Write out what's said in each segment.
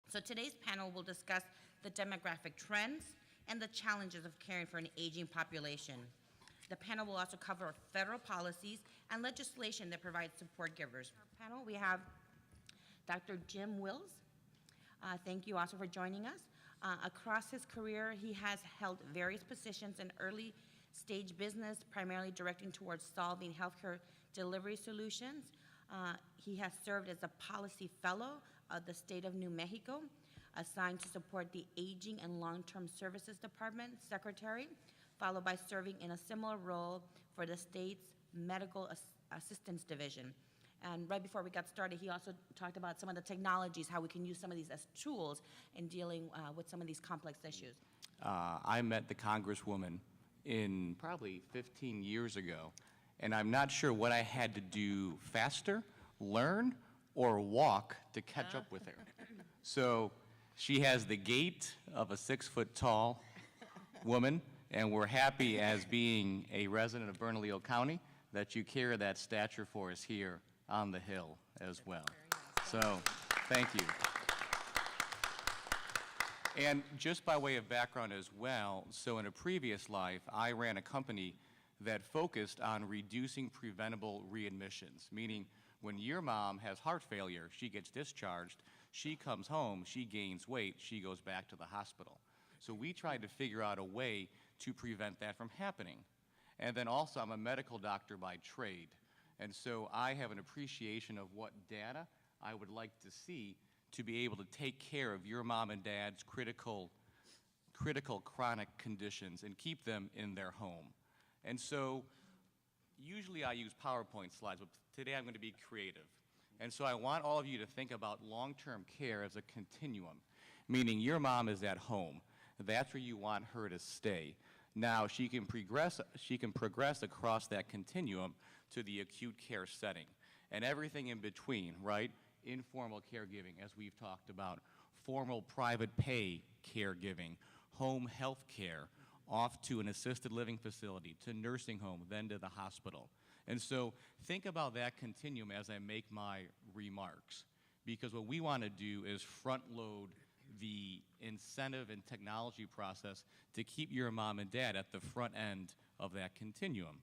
So today's panel will discuss the demographic trends and the challenges of caring for an aging population. The panel will also cover federal policies and legislation that provides support givers. Our panel, we have Dr. Jim Wills. Thank you also for joining us. Across his career, he has held various positions in early stage business, primarily directing towards solving healthcare delivery solutions. He has served as a policy fellow of the state of New Mexico, assigned to support the Aging and Long-Term Services Department Secretary, followed by serving in a similar role for the state's Medical Assistance Division. And right before we got started, he also talked about some of the technologies, how we can use some of these as tools in dealing with some of these complex issues. I met the Congresswoman in probably 15 years ago, and I'm not sure what I had to do faster, learn, or walk to catch up with her. So she has the gait of a 6-foot-tall woman, and we're happy as being a resident of Bernalillo County that you carry that stature for us here on the Hill as well. So, thank you. And just by way of background as well, so in a previous life, I ran a company that focused on reducing preventable readmissions, meaning when your mom has heart failure, she gets discharged, she comes home, she gains weight, she goes back to the hospital. So we tried to figure out a way to prevent that from happening. And then also, I'm a medical doctor by trade. And so I have an appreciation of what data I would like to see to be able to take care of your mom and dad's critical chronic conditions and keep them in their home. And so usually I use PowerPoint slides, but today I'm going to be creative. And so I want all of you to think about long-term care as a continuum, meaning your mom is at home. That's where you want her to stay. Now, she can progress across that continuum to the acute care setting and everything in between, right? Informal caregiving, as we've talked about, formal private pay caregiving, home health care, off to an assisted living facility, to nursing home, then to the hospital. And so think about that continuum as I make my remarks, because what we want to do is front load the incentive and technology process to keep your mom and dad at the front end of that continuum.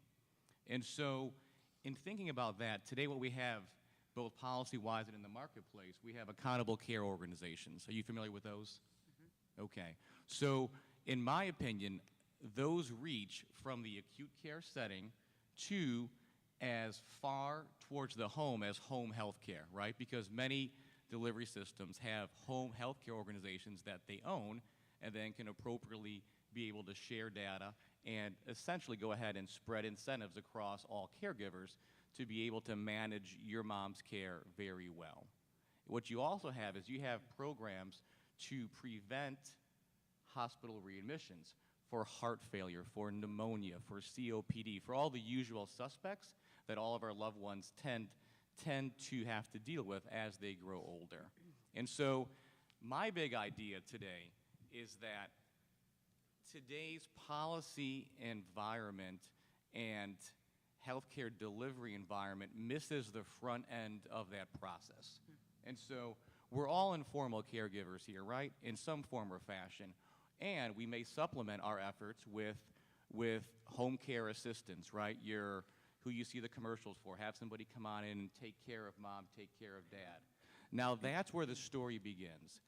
And so in thinking about that, today what we have, both policy-wise and in the marketplace, we have accountable care organizations. Are you familiar with those? Mm-hmm. Okay. So in my opinion, those reach from the acute care setting to as far towards the home as home health care, right? Because many delivery systems have home health care organizations that they own and then can appropriately be able to share data and essentially go ahead and spread incentives across all caregivers to be able to manage your mom's care very well. What you also have is you have programs to prevent hospital readmissions for heart failure, for pneumonia, for COPD, for all the usual suspects that all of our loved ones tend to have to deal with as they grow older. And so my big idea today is that today's policy environment and healthcare delivery environment misses the front end of that process. And so we're all informal caregivers here, right, in some form or fashion, and we may supplement our efforts with home care assistance, right, who you see the commercials for, have somebody come on in and take care of mom, take care of dad. Now that's where the story begins.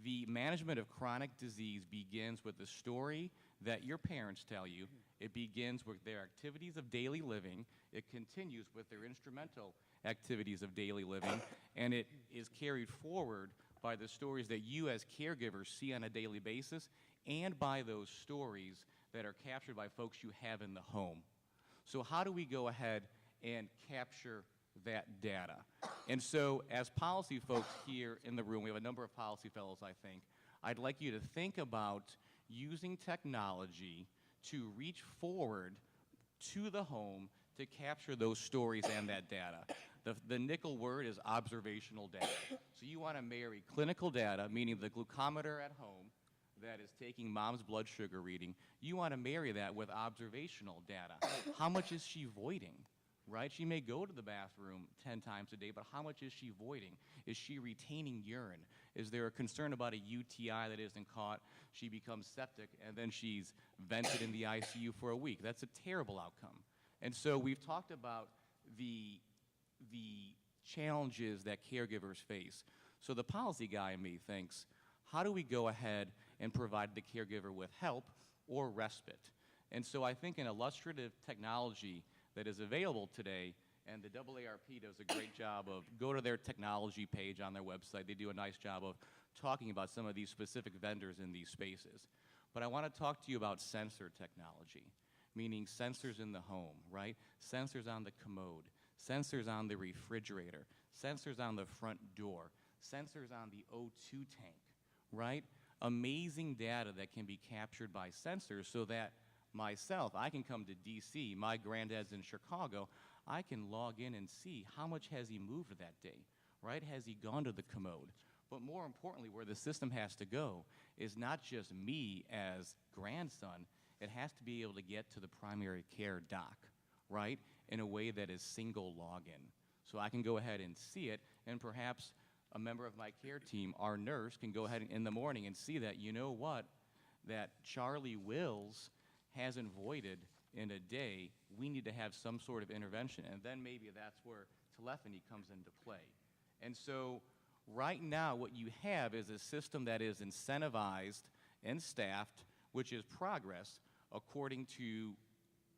The management of chronic disease begins with the story that your parents tell you. It begins with their activities of daily living. It continues with their instrumental activities of daily living, and it is carried forward by the stories that you as caregivers see on a daily basis and by those stories that are captured by folks you have in the home. So how do we go ahead and capture that data? And so as policy folks here in the room, we have a number of policy fellows, I think, I'd like you to think about using technology to reach forward to the home to capture those stories and that data. The nickel word is observational data. So you want to marry clinical data, meaning the glucometer at home that is taking mom's blood sugar reading. You want to marry that with observational data. How much is she voiding? right? She may go to the bathroom 10 times a day, but how much is she voiding? Is she retaining urine? Is there a concern about a UTI that isn't caught? She becomes septic, and then she's vented in the ICU for a week. That's a terrible outcome. And so we've talked about the challenges that caregivers face. So the policy guy in me thinks, how do we go ahead and provide the caregiver with help or respite? And so I think an illustrative technology that is available today, and the AARP does a great job of, go to their technology page on their website. They do a nice job of talking about some of these specific vendors in these spaces. But I want to talk to you about sensor technology, meaning sensors in the home, right? Sensors on the commode, sensors on the refrigerator, sensors on the front door, sensors on the O2 tank, right? Amazing data that can be captured by sensors so that myself, I can come to DC, my granddad's in Chicago, I can log in and see how much has he moved that day, right? Has he gone to the commode? But more importantly, where the system has to go is not just me as grandson, it has to be able to get to the primary care doc, right? In a way that is single login. So I can go ahead and see it, and perhaps a member of my care team, our nurse, can go ahead in the morning and see that, you know what, that Charlie Wills hasn't voided in a day. We need to have some sort of intervention, and then maybe that's where telephony comes into play. And so right now what you have is a system that is incentivized and staffed, which is progress according to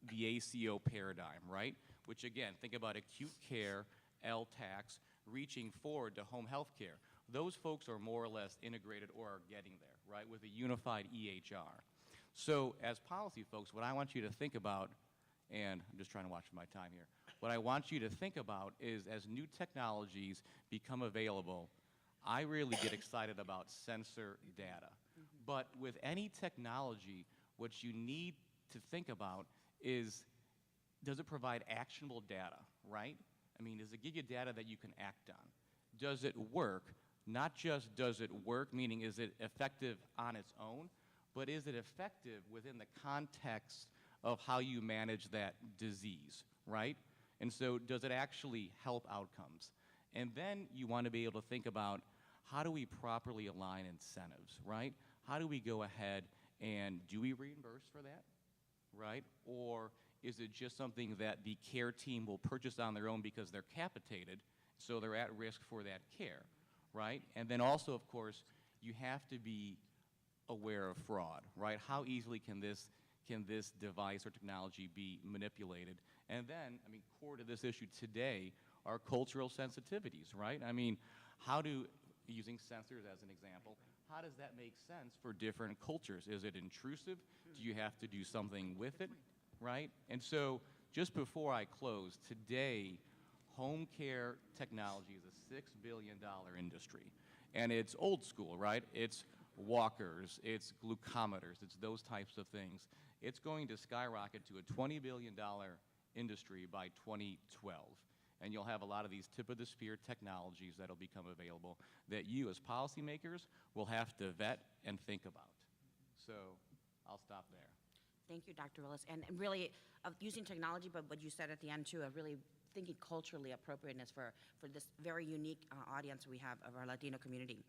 the ACO paradigm, right? Which again, think about acute care, LTACs, reaching forward to home health care. Those folks are more or less integrated or are getting there, right, with a unified EHR. So as policy folks, what I want you to think about, and I'm just trying to watch my time here, what I want you to think about is as new technologies become available, I really get excited about sensor data. But with any technology, what you need to think about is, does it provide actionable data, right? I mean, does it give you data that you can act on? Does it work? Not just does it work, meaning is it effective on its own, but is it effective within the context of how you manage that disease, right? And so does it actually help outcomes? And then you want to be able to think about, how do we properly align incentives, right? How do we go ahead and do we reimburse for that, right? Or is it just something that the care team will purchase on their own because they're capitated, so they're at risk for that care, right? And then also, of course, you have to be aware of fraud, right? How easily can this device or technology be manipulated? And then, I mean, core to this issue today are cultural sensitivities, right? I mean, using sensors as an example, how does that make sense for different cultures? Is it intrusive? Do you have to do something with it, right? And so just before I close, today, home care technology is a $6 billion industry. And it's old school, right? It's walkers, it's glucometers, it's those types of things. It's going to skyrocket to a $20 billion industry by 2012. And you'll have a lot of these tip-of-the-spear technologies that'll become available that you as policymakers will have to vet and think about. So I'll stop there. Thank you, Dr. Willis. And really, using technology, but what you said at the end, too, of really thinking culturally appropriateness for this very unique audience we have of our Latino community.